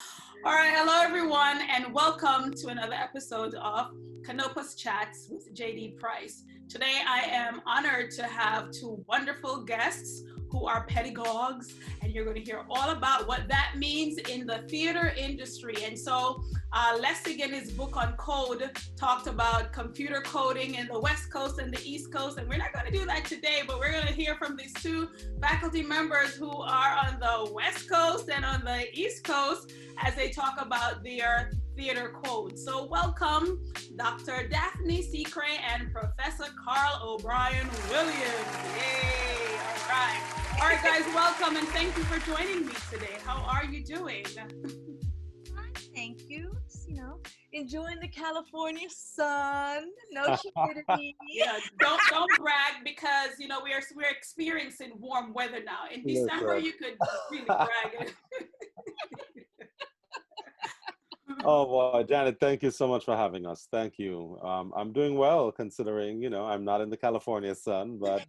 All right, hello everyone, and welcome to another episode of CanOpus Chats with JD Pryce. Today, I am honored to have two wonderful guests who are pedagogues, and you're going to hear all about what that means in the theater industry. And so, Lessig in his book on code talked about computer coding in the West Coast and the East Coast, and we're not going to do that today, but we're going to hear from these two faculty members who are on the West Coast and on the East Coast as they talk about their theater code. So welcome, Dr. Daphnie Sicre and Professor Karl O'Brien Williams. Yay! All right. All right, guys, welcome and thank you for joining me today. How are you doing? Fine, thank you. Enjoying the California sun. No humidity. Yeah, don't brag because we're experiencing warm weather now. In December, you could really brag. Oh boy, Janet, thank you so much for having us. Thank you. I'm doing well considering, I'm not in the California sun, but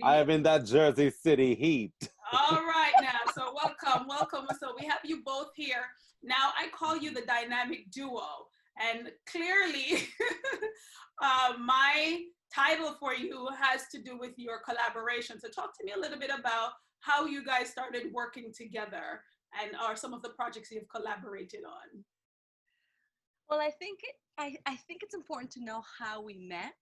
I am in that Jersey City heat. All right now, so welcome. So we have you both here. Now I call you the dynamic duo, and clearly my title for you has to do with your collaboration. So talk to me a little bit about how you guys started working together and are some of the projects you've collaborated on. Well, I think it's important to know how we met.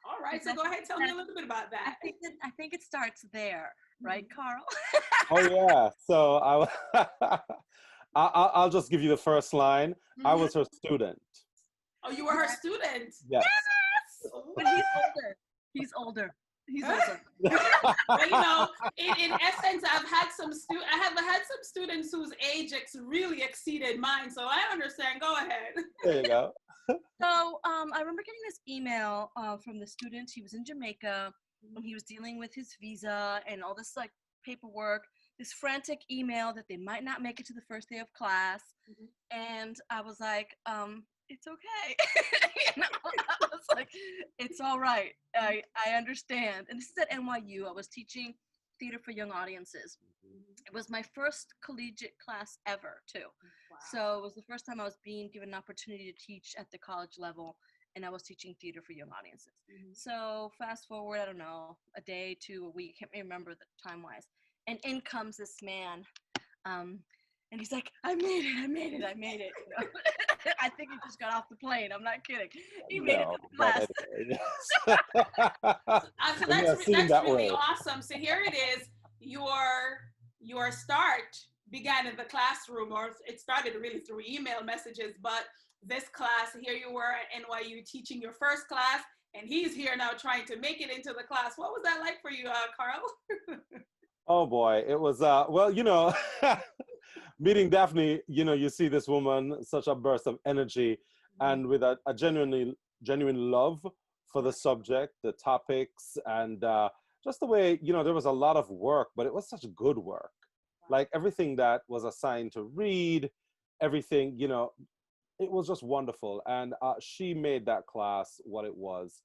All right, so go ahead, tell me a little bit about that. I think it starts there, right, Karl? Oh yeah. So I'll just give you the first line. I was her student. Oh, you were her student? Yes. But he's older. He's older. Well, in essence, I have had some students whose age really exceeded mine, so I understand. Go ahead. There you go. So I remember getting this email from the student. He was in Jamaica when he was dealing with his visa and all this paperwork. This frantic email that they might not make it to the first day of class, and I was like, it's okay. I was like, it's all right. I understand. And this is at NYU. I was teaching theater for young audiences. It was my first collegiate class ever, too. Wow. So it was the first time I was being given an opportunity to teach at the college level, and I was teaching theater for young audiences. So fast forward, I don't know, a day, 2, a week, I can't remember the time-wise. And in comes this man, and he's like, I made it. I think he just got off the plane. I'm not kidding. He made it to the class. So that's really awesome. So here it is. Your start began in the classroom, or it started really through email messages. But this class, here you were at NYU teaching your first class, and he's here now trying to make it into the class. What was that like for you, Karl? Oh boy, it was, meeting Daphne, you see this woman, such a burst of energy and with a genuine love for the subject, the topics, and just the way, there was a lot of work, but it was such good work. Like everything that was assigned to read, everything, it was just wonderful. And she made that class what it was,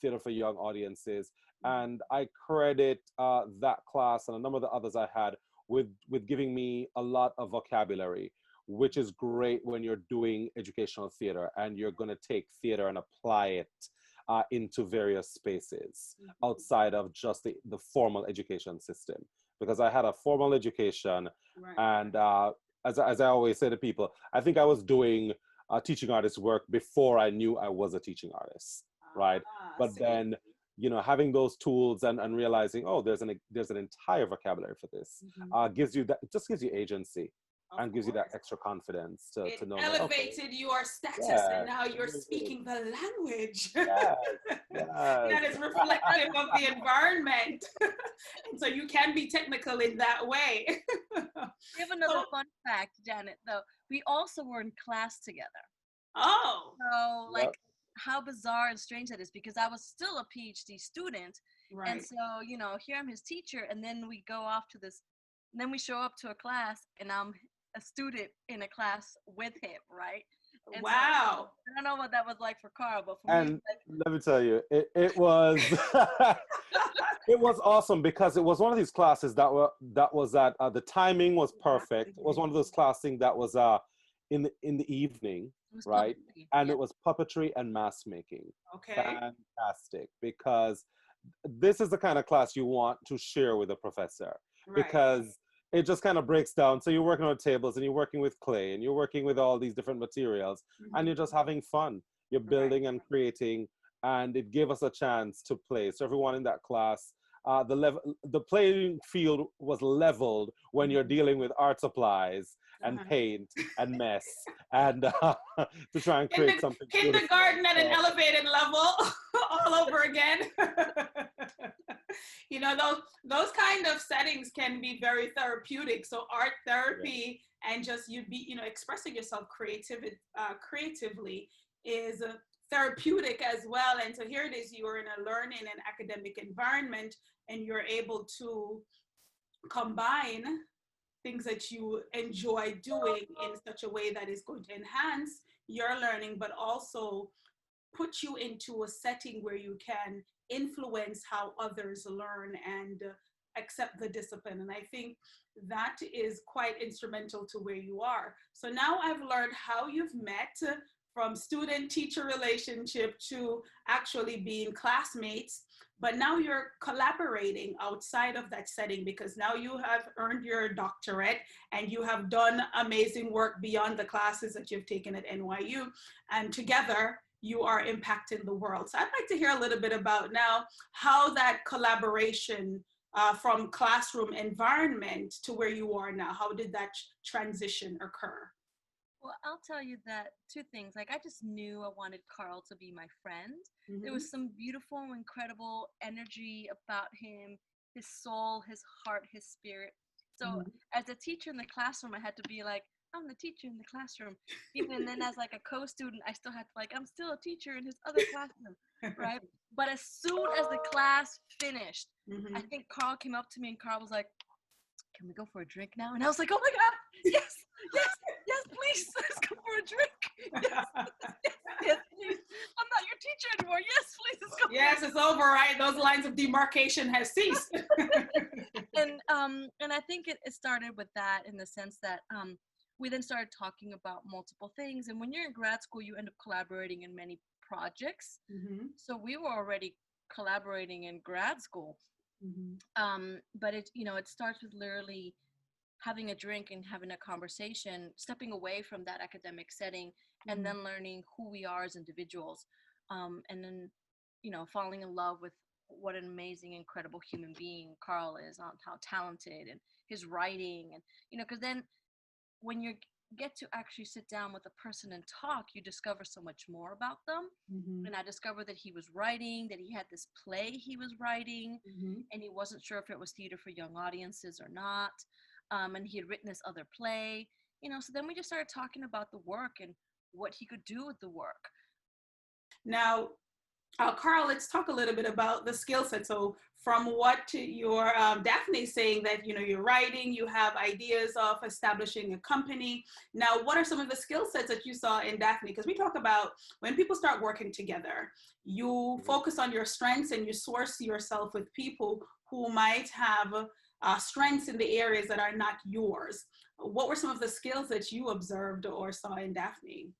Theater for Young Audiences. And I credit that class and a number of the others I had with giving me a lot of vocabulary, which is great when you're doing educational theater and you're going to take theater and apply it into various spaces outside of just the formal education system. Because I had a formal education, and as I always say to people, I think I was doing teaching artist work before I knew I was a teaching artist, right? But then, having those tools and realizing, oh, there's an entire vocabulary for this, gives you agency and gives you that extra confidence to know. It elevated your status, and now you're speaking the language. That is reflective of the environment. And so you can be technical in that way. We have another fun fact, Janet, though. We also were in class together. Oh. So, how bizarre and strange that is, because I was still a PhD student. Right. And so, here I'm his teacher, and then we go off to this, and then we show up to a class, and I'm a student in a class with him, right? And so Wow. I don't know what that was like for Karl, but for me, And let me tell you, it was it was awesome because it was one of these classes that was at the timing was perfect. It was one of those classes that was in the evening, right? And it was puppetry and mask making. Okay. Fantastic, because this is the kind of class you want to share with a professor, Right. because it just kind of breaks down. So you're working on tables and you're working with clay and you're working with all these different materials, and you're just having fun. You're building and creating, and it gave us a chance to play. So everyone in that class, the playing field was leveled when you're dealing with art supplies and paint and mess and to try and create something kindergarten at an elevated level all over again. You know, those kind of settings can be very therapeutic. So art therapy and just expressing yourself creatively is therapeutic as well. And so here it is, you are in a learning and academic environment, and you're able to combine things that you enjoy doing in such a way that is going to enhance your learning, but also put you into a setting where you can influence how others learn and accept the discipline. And I think that is quite instrumental to where you are. So now I've learned how you've met, from student-teacher relationship to actually being classmates, but now you're collaborating outside of that setting, because now you have earned your doctorate and you have done amazing work beyond the classes that you've taken at NYU, and together you are impacting the world. So I'd like to hear a little bit about now how that collaboration from classroom environment to where you are now, how did that transition occur? Well, I'll tell you that two things. Like, I just knew I wanted Karl to be my friend. There was some beautiful, incredible energy about him, his soul, his heart, his spirit. So as a teacher in the classroom, I had to be like, I'm the teacher in the classroom. Even then, as like a co-student, I still had to I'm still a teacher in his other classroom, right? But as soon as the class finished, I think Karl came up to me and Karl was like, can we go for a drink now? And I was like, oh my God, yes, please, let's go for a drink. Yes, please. I'm not your teacher anymore. Yes, please, let's go. Yes, it's over, right? Those lines of demarcation have ceased. And I think it started with that, in the sense that we then started talking about multiple things. And when you're in grad school, you end up collaborating in many projects. So we were already collaborating in grad school. But it starts with literally having a drink and having a conversation, stepping away from that academic setting, and then learning who we are as individuals, and then falling in love with what an amazing, incredible human being Karl is, how talented, and his writing, and because then when you get to actually sit down with a person and talk, you discover so much more about them. And I discovered that he was writing, that he had this play he was writing, and he wasn't sure if it was theater for young audiences or not. And he had written this other play, so then we just started talking about the work and what he could do with the work. Now, Karl, let's talk a little bit about the skill set. So from what your Daphne is saying, that you're writing, you have ideas of establishing a company. Now, what are some of the skill sets that you saw in Daphne? Because we talk about when people start working together, you focus on your strengths and you source yourself with people who might have strengths in the areas that are not yours. What were some of the skills that you observed or saw in Daphne?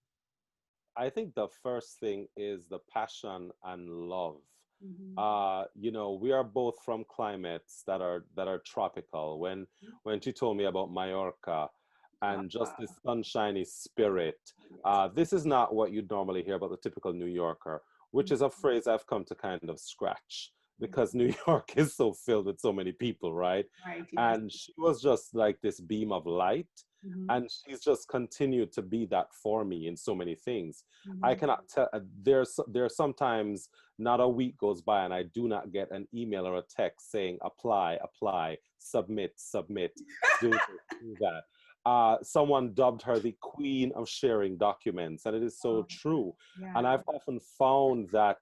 I think the first thing is the passion and love. We are both from climates that are tropical. When she told me about Mallorca and just this sunshiny spirit, this is not what you'd normally hear about the typical New Yorker, which is a phrase I've come to kind of scratch, because New York is so filled with so many people, right? Right. Yes. And she was just like this beam of light. And she's just continued to be that for me in so many things. I cannot tell, there's sometimes not a week goes by and I do not get an email or a text saying apply, submit, do this, do that. Someone dubbed her the queen of sharing documents, and it is so true. Yeah. And I've often found that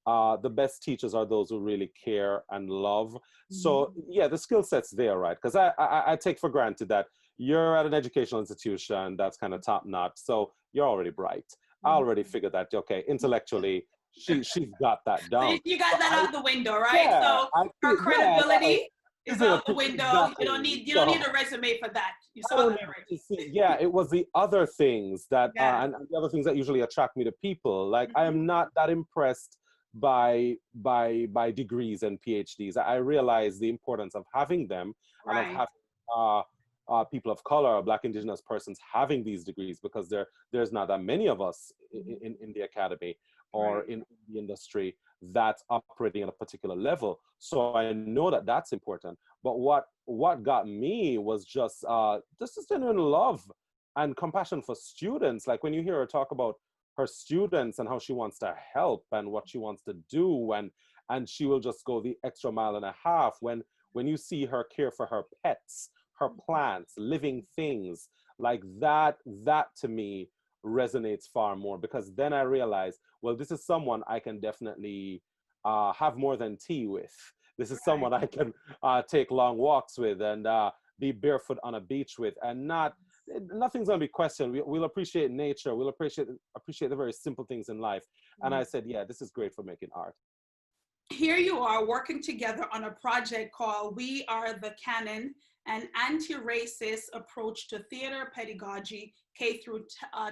the best teachers are those who really care and love. So yeah, the skill set's there, right? Because I take for granted that you're at an educational institution that's kind of top notch, so you're already bright. I already figured that, okay, intellectually, she's got that So down. you got But that I, out the window, right? yeah, So I her feel, yeah, credibility is out the window. exactly. You don't So need a resume for that. You I saw don't that need already. to see. Yeah, it was the other things that, Yeah. and the other things that usually attract me to people. Like, I am not that impressed by degrees and PhDs. I realize the importance of having them and of Right. having people of color, Black Indigenous persons having these degrees, because there's not that many of us in the academy or Right. in the industry that's operating at a particular level. So I know that that's important. But what got me was just this genuine love and compassion for students. Like, when you hear her talk about her students and how she wants to help and what she wants to do, and she will just go the extra mile and a half. When you see her care for her pets, her plants, living things, like that to me resonates far more, because then I realize, well, this is someone I can definitely have more than tea with. This is someone I can take long walks with and be barefoot on a beach with, and nothing's going to be questioned. We'll appreciate nature. We'll appreciate the very simple things in life. And I said, yeah, this is great for making art. Here you are working together on a project called We Are the Canon, an anti-racist approach to theater pedagogy, K through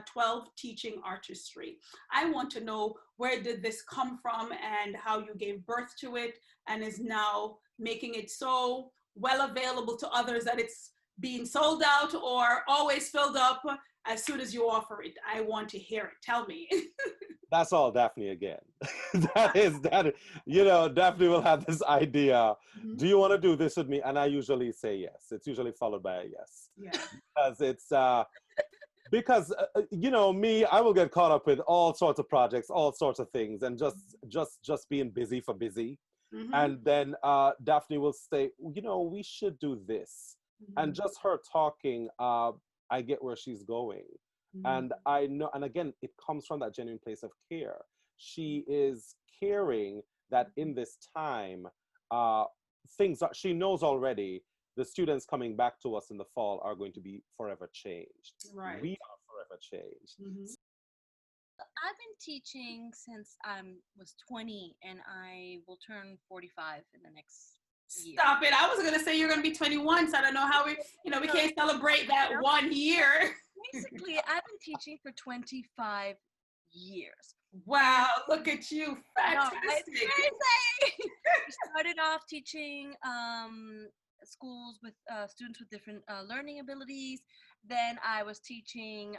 12 teaching artistry. I want to know, where did this come from and how you gave birth to it and is now making it so well available to others that it's being sold out or always filled up as soon as you offer it. I want to hear it. Tell me. That's all Daphne again. that, Daphne will have this idea. Do you want to do this with me? And I usually say yes. It's usually followed by a yes. Yeah. Because it's, me, I will get caught up with all sorts of projects, all sorts of things, and just being busy for busy. And then Daphne will say, we should do this. And just her talking, I get where she's going. And I know, and again, it comes from that genuine place of care. She is caring that in this time, she knows already the students coming back to us in the fall are going to be forever changed. Right. We are forever changed. I've been teaching since I was 20, and I will turn 45 in the next year. Stop it. I was going to say you're going to be 21, so I don't know how we can't celebrate that 1 year. Basically, I've been teaching for 25 years. Wow, look at you. Fantastic. No, it's crazy. We started off teaching schools with students with different learning abilities. Then I was teaching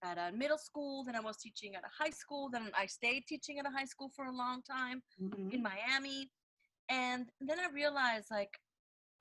at a middle school. Then I was teaching at a high school. Then I stayed teaching at a high school for a long time in Miami. And then I realized, like,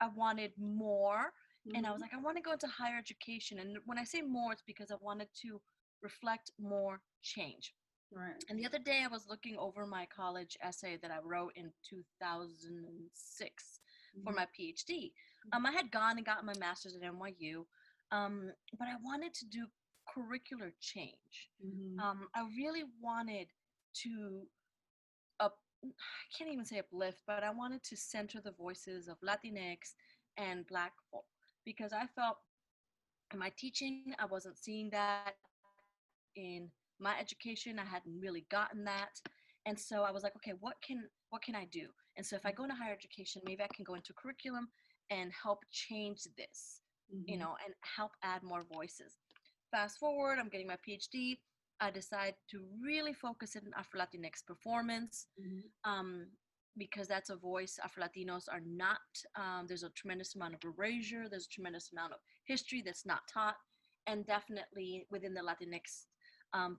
I wanted more. And I was like, I want to go into higher education. And when I say more, it's because I wanted to reflect more change. Right. And the other day I was looking over my college essay that I wrote in 2006 for my PhD. I had gone and gotten my master's at NYU, but I wanted to do curricular change. I really wanted to, I can't even say uplift, but I wanted to center the voices of Latinx and Black folk, because I felt in my teaching, I wasn't seeing that. In my education, I hadn't really gotten that. And so I was like, okay, what can I do? And so if I go into higher education, maybe I can go into curriculum and help change this, and help add more voices. Fast forward, I'm getting my PhD. I decide to really focus in Afro-Latinx performance, because that's a voice Afro-Latinos are not, there's a tremendous amount of erasure, there's a tremendous amount of history that's not taught, and definitely within the Latinx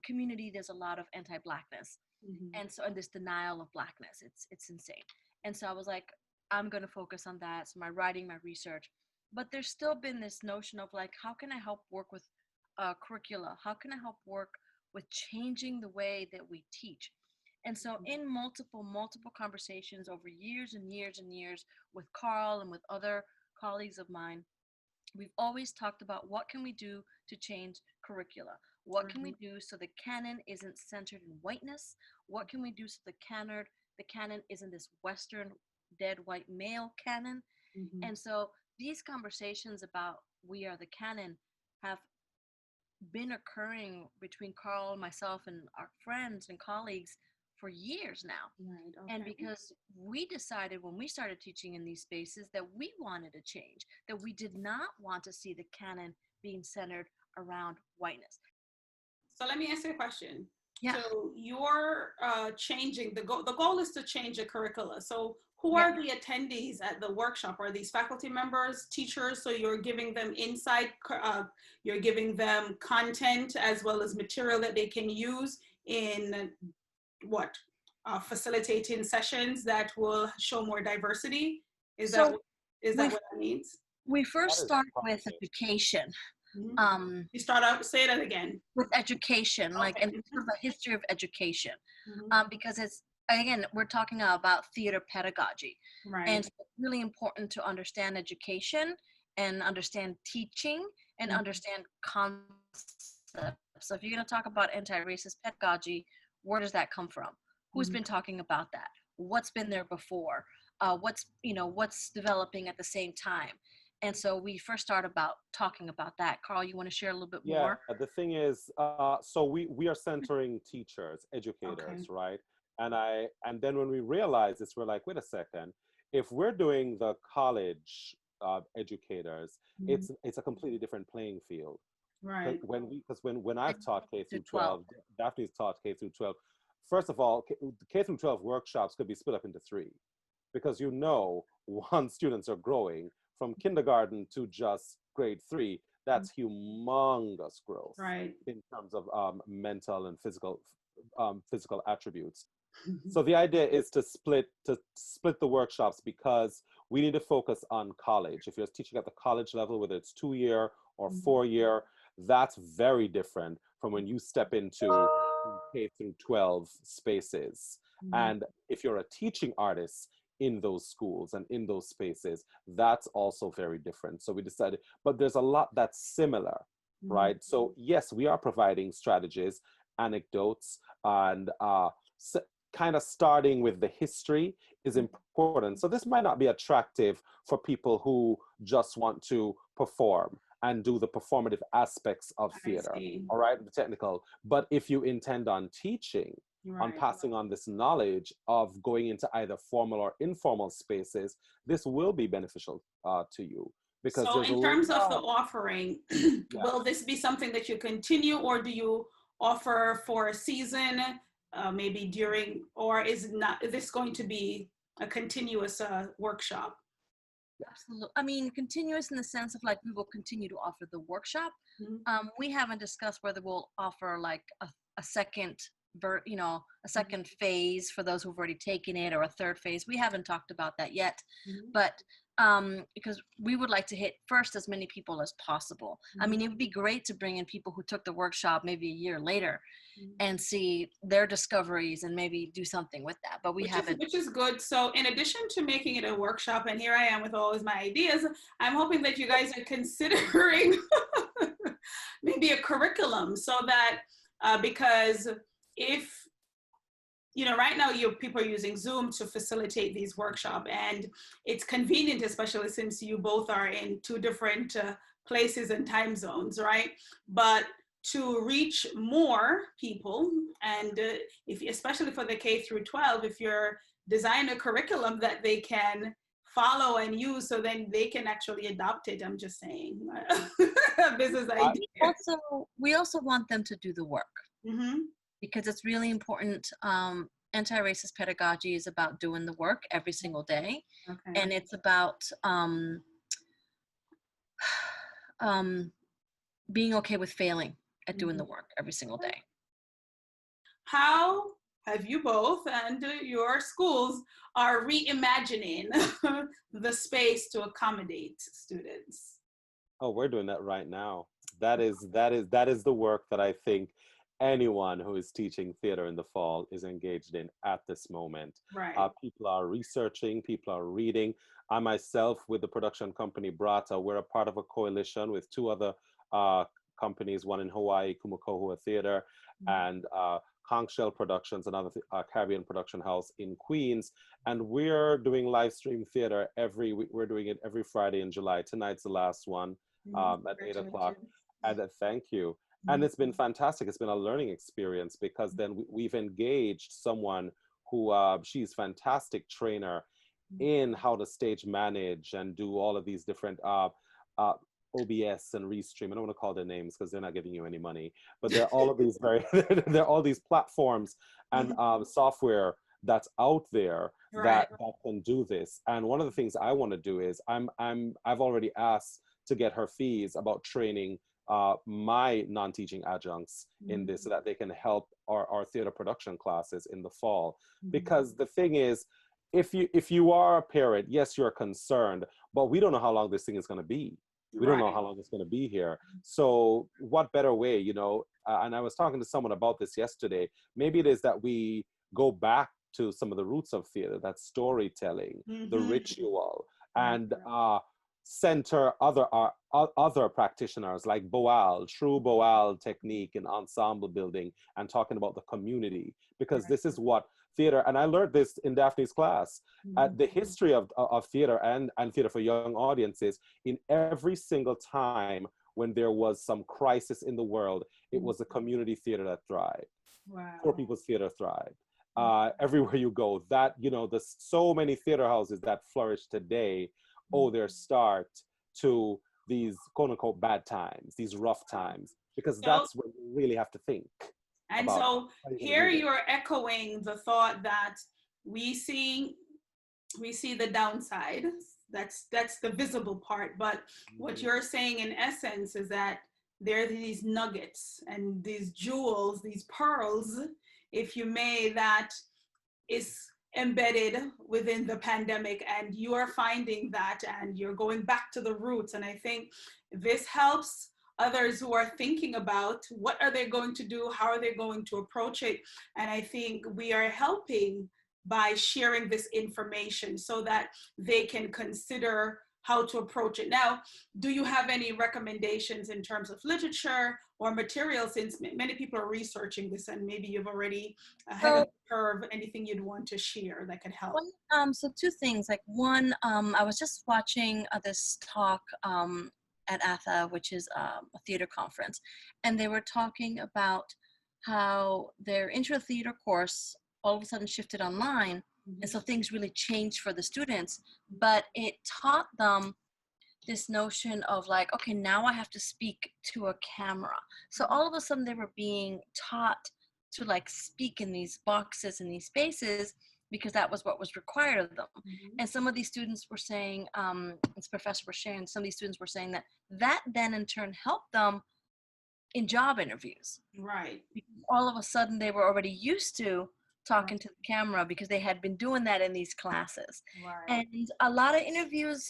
community, there's a lot of anti-Blackness, and this denial of Blackness. It's insane. And so I was like, I'm going to focus on that. So my writing, my research, but there's still been this notion of, like, how can I help work with curricula? How can I help work with changing the way that we teach? And so in multiple conversations over years and years and years with Karl and with other colleagues of mine, we've always talked about, what can we do to change curricula? What can we do so the canon isn't centered in whiteness? What can we do so the canon isn't this Western dead white male canon? And so these conversations about We Are the Canon have been occurring between Karl, myself, and our friends and colleagues for years now. Right. Okay. And because we decided when we started teaching in these spaces that we wanted a change, that we did not want to see the canon being centered around whiteness. So let me ask you a question. Yeah. So you're changing the goal. The goal is to change the curricula. So who Yeah. are the attendees at the workshop? Are these faculty members, teachers? So you're giving them insight, you're giving them content as well as material that they can use in what? Facilitating sessions that will show more diversity? Is that what that means? We first That is start with fascinating. education. Mm-hmm. You start out, say that again. With education, Okay. like, and sort of a history of education, Mm-hmm. because it's, again, we're talking about theater pedagogy. Right. And it's really important to understand education and understand teaching and understand concepts. So if you're going to talk about anti-racist pedagogy, where does that come from? Who's been talking about that? What's been there before? What's developing at the same time? And so we first start about talking about that. Karl, you want to share a little bit more? Yeah, the thing is, so we are centering teachers, educators, right? And then when we realize this, we're like, wait a second, if we're doing the college educators, it's a completely different playing field. Right. When I've taught K through 12, Daphne's taught K through 12. First of all, K through 12 workshops could be split up into 3, because once students are growing from kindergarten to just grade 3, that's humongous growth, right, in terms of mental and physical attributes. So the idea is to split the workshops, because we need to focus on college. If you're teaching at the college level, whether it's 2-year or 4-year, that's very different from when you step into K through 12 spaces. And if you're a teaching artist in those schools and in those spaces, that's also very different. So we decided, but there's a lot that's similar, right? So yes, we are providing strategies, anecdotes, and kind of starting with the history is important. So this might not be attractive for people who just want to perform and do the performative aspects of theater, all right, the technical. But if you intend on teaching, on passing on this knowledge of going into either formal or informal spaces, this will be beneficial to you. Because so in terms of the offering, will this be something that you continue, or do you offer for a season, maybe during, or is this going to be a continuous workshop? Absolutely. I mean, continuous in the sense of, like, we will continue to offer the workshop. We haven't discussed whether we'll offer like a second second phase for those who've already taken it, or a third phase. We haven't talked about that yet, but because we would like to hit first as many people as possible. I mean, it would be great to bring in people who took the workshop maybe a year later and see their discoveries and maybe do something with that, but which is good. So in addition to making it a workshop, and here I am with all of my ideas, I'm hoping that you guys are considering maybe a curriculum, so that because if right now people are using Zoom to facilitate these workshops, and it's convenient, especially since you both are in 2 different places and time zones, right? But to reach more people, and especially for the K through 12, if you're designing a curriculum that they can follow and use, so then they can actually adopt it. I'm just saying, business idea. We also want them to do the work. Because it's really important. Anti-racist pedagogy is about doing the work every single day. And it's about being okay with failing at doing the work every single day. How have you both and your schools are reimagining the space to accommodate students? Oh, we're doing that right now. That is the work that I think anyone who is teaching theater in the fall is engaged in at this moment. Right. People are researching, people are reading. I myself, with the production company Brata, we're a part of a coalition with 2 other companies, one in Hawaii, Kumukohua Theater, and Conch Shell Productions, another Caribbean production house in Queens. And we're doing live stream theater we're doing it every Friday in July. Tonight's the last one. at 8 o'clock. And thank you. And it's been fantastic. It's been a learning experience because then we've engaged someone who she's fantastic trainer in how to stage manage and do all of these different OBS and Restream. I don't want to call their names because they're not giving you any money, but they're all of these they're all these platforms and software that's out there that can do this. And one of the things I want to do is I've already asked to get her fees about training my non-teaching adjuncts in this so that they can help our theater production classes in the fall. Because the thing is, if you are a parent, yes, you're concerned, but we don't know how long this thing is going to be. We don't know how long it's going to be here. So what better way, you know, and I was talking to someone about this yesterday, maybe it is that we go back to some of the roots of theater, that storytelling, the ritual, and center other practitioners like Boal, true Boal technique in ensemble building, and talking about the community, because this is what theater, and I learned this in Daphne's class, the history of theater and theater for young audiences. In every single time when there was some crisis in the world, it was the community theater that thrived. Poor people's theater thrived. Everywhere you go, that, you know, there's so many theater houses that flourish today owe their start to these quote unquote bad times, these rough times, because that's what you really have to think. And so here you're echoing the thought that we see the downside. That's the visible part. But what you're saying in essence is that there are these nuggets and these jewels, these pearls, if you may, that is embedded within the pandemic, and you are finding that and you're going back to the roots. And I think this helps others who are thinking about what are they going to do, how are they going to approach it. And I think we are helping by sharing this information so that they can consider how to approach it. Now, do you have any recommendations in terms of literature or material, since many people are researching this and maybe you've already ahead of the curve, anything you'd want to share that could help? So two things, like one, I was just watching this talk at ATHA, which is a theater conference, and they were talking about how their intro theater course all of a sudden shifted online. And so things really changed for the students, but it taught them this notion of like, okay, now I have to speak to a camera. So all of a sudden they were being taught to like speak in these boxes, in these spaces, because that was what was required of them. And some of these students were saying, this professor was sharing, some of these students were saying that then in turn helped them in job interviews. Right. Because all of a sudden they were already used to talking to the camera because they had been doing that in these classes. And a lot of interviews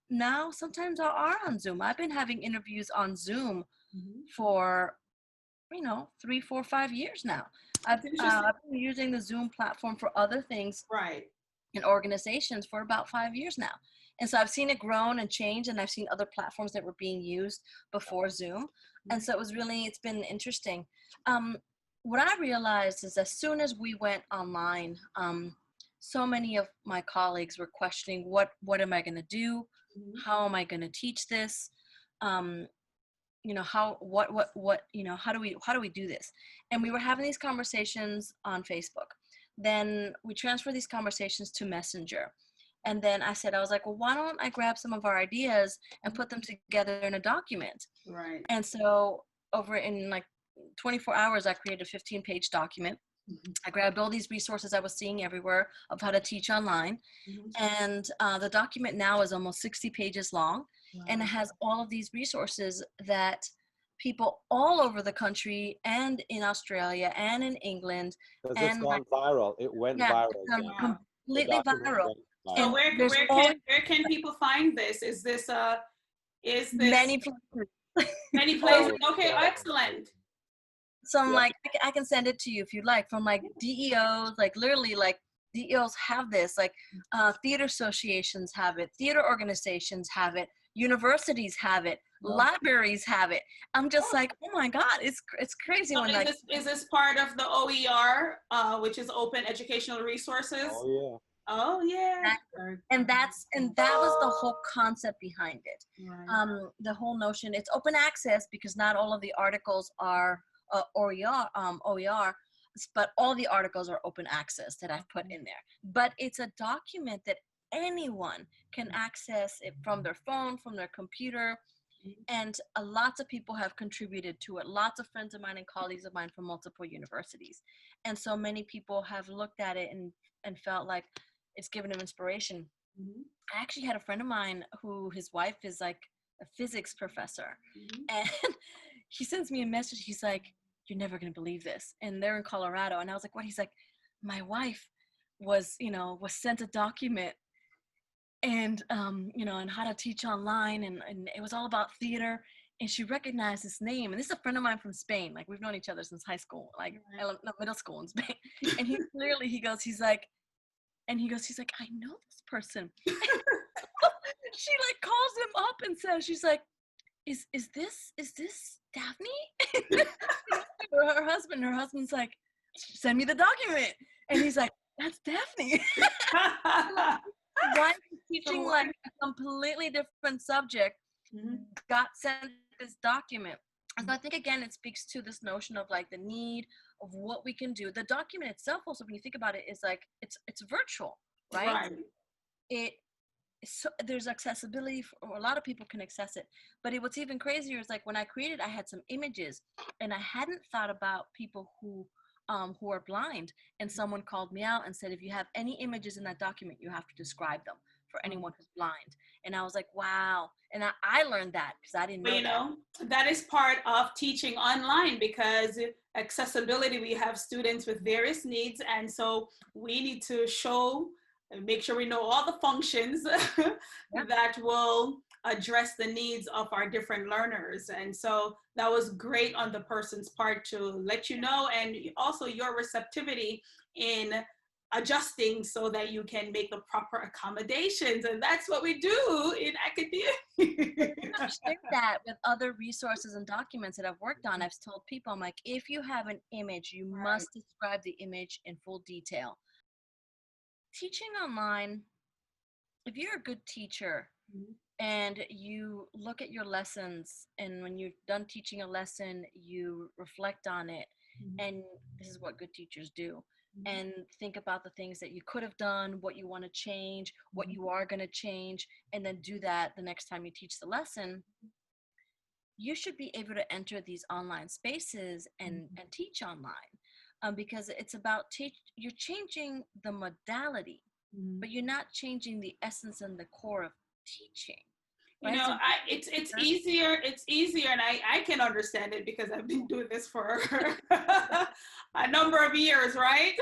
now sometimes are on Zoom. I've been having interviews on Zoom for, 3, 4, 5 years now. I've been using the Zoom platform for other things in organizations for about 5 years now. And so I've seen it grown and change, and I've seen other platforms that were being used before Zoom. And so it's been interesting. What I realized is as soon as we went online, so many of my colleagues were questioning, what am I going to do? How am I going to teach this? How do we do this? And we were having these conversations on Facebook. Then we transferred these conversations to Messenger. And then I was like, well, why don't I grab some of our ideas and put them together in a document? And so over in like 24 hours, I created a 15-page document. I grabbed all these resources I was seeing everywhere of how to teach online. And the document now is almost 60 pages long. And it has all of these resources that people all over the country and in Australia and in England. It's gone viral. It went viral. Completely viral. So where can people find this? Is this many places? Many places. Okay, excellent. Some like I can send it to you if you'd like, from like DEOs, like literally like DEOs have this, like theater associations have it, theater organizations have it, universities have it, libraries have it. I'm just like, oh my God, it's crazy. So is this part of the OER, which is Open Educational Resources? Oh Oh yeah. And that was the whole concept behind it. Right. The whole notion, it's open access because not all of the articles are OER, but all the articles are open access that I've put in there. But it's a document that anyone can access it from their phone, from their computer. And lots of people have contributed to it. Lots of friends of mine and colleagues of mine from multiple universities. And so many people have looked at it and felt like it's given them inspiration. I actually had a friend of mine who his wife is like a physics professor. And he sends me a message. He's like, "You're never going to believe this." And they're in Colorado. And I was like, "What?" He's like, "My wife was sent a document and and how to teach online, and it was all about theater, and she recognized his name, and this is a friend of mine from Spain, like we've known each other since high school, like middle school in Spain." And he's like, I know this person. She like calls him up and says, she's like, is this Daphne? Her husband's like, "Send me the document." And he's like, "That's Daphne." Why teaching like a completely different subject got sent this document. And so I think, again, it speaks to this notion of like the need of what we can do. The document itself also, when you think about it, is like it's virtual, right? So there's accessibility a lot of people can access it. But what's even crazier is like when I created, I had some images and I hadn't thought about people who are blind, and someone called me out and said, "If you have any images in that document, you have to describe them for anyone who's blind." And I was like, wow. And I learned that because I didn't know. But that is part of teaching online, because accessibility, we have students with various needs, and so we need to show and make sure we know all the functions that will address the needs of our different learners. And so that was great on the person's part to let you know, and also your receptivity in adjusting so that you can make the proper accommodations. And that's what we do in academia. I've shared that with other resources and documents that I've worked on. I've told people, I'm like, if you have an image, you must describe the image in full detail. Teaching online, if you're a good teacher, and you look at your lessons, and when you're done teaching a lesson, you reflect on it, and this is what good teachers do, and think about the things that you could have done, what you want to change, what you are going to change, and then do that the next time you teach the lesson. You should be able to enter these online spaces and teach online, because it's about you're changing the modality, but you're not changing the essence and the core of teaching. Right? You know, it's easier, and I can understand it because I've been doing this for a number of years, right?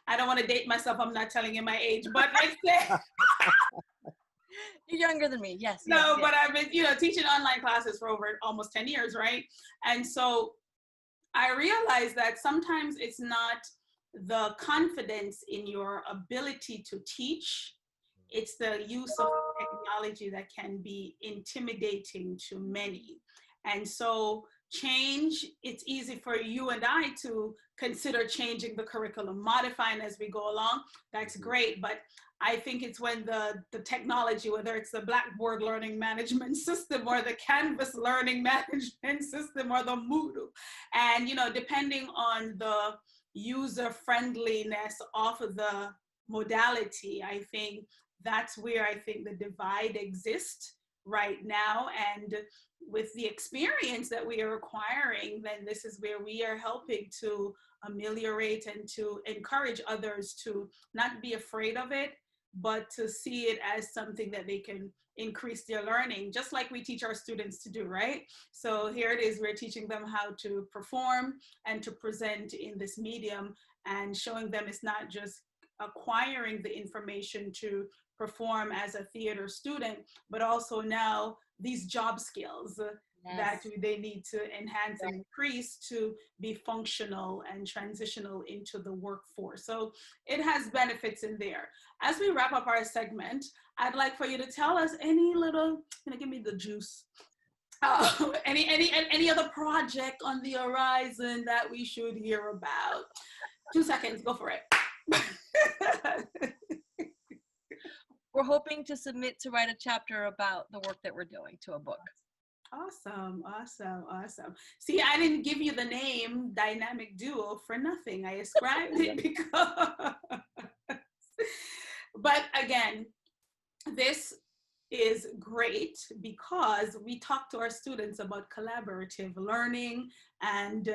I don't want to date myself. I'm not telling you my age, but you're younger than me. Yes. No, but I've been, teaching online classes for over almost 10 years, right? And so I realized that sometimes it's not the confidence in your ability to teach. It's the use of technology that can be intimidating to many. And so change, it's easy for you and I to consider changing the curriculum, modifying as we go along. That's great. But I think it's when the technology, whether it's the Blackboard learning management system or the Canvas learning management system or the Moodle, and, depending on the user friendliness of the modality, I think that's where I think the divide exists right now. And with the experience that we are acquiring, then this is where we are helping to ameliorate and to encourage others to not be afraid of it, but to see it as something that they can increase their learning, just like we teach our students to do, right? So here it is, we're teaching them how to perform and to present in this medium, and showing them it's not just acquiring the information to perform as a theater student, but also now these job skills that they need to enhance and increase to be functional and transitional into the workforce. So it has benefits in there. As we wrap up our segment, I'd like for you to tell us any little, give me the juice. Any other project on the horizon that we should hear about? 2 seconds, go for it. we're hoping to submit to write a chapter about the work that we're doing to a book. Awesome, awesome, awesome. See, I didn't give you the name Dynamic Duo for nothing. I ascribed it because, but again, this is great because we talk to our students about collaborative learning and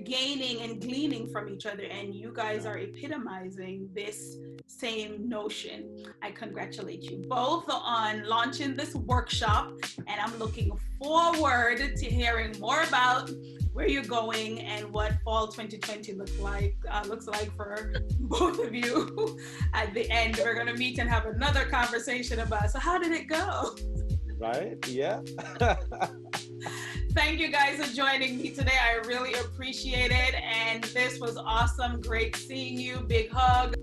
gaining and gleaning from each other, and you guys are epitomizing this same notion. I congratulate you both on launching this workshop, and I'm looking forward to hearing more about where you're going and what fall 2020 looks like for both of you. At the end, we're going to meet and have another conversation about, so how did it go? Right? Yeah. Thank you guys for joining me today. I really appreciate it. And this was awesome. Great seeing you. Big hug.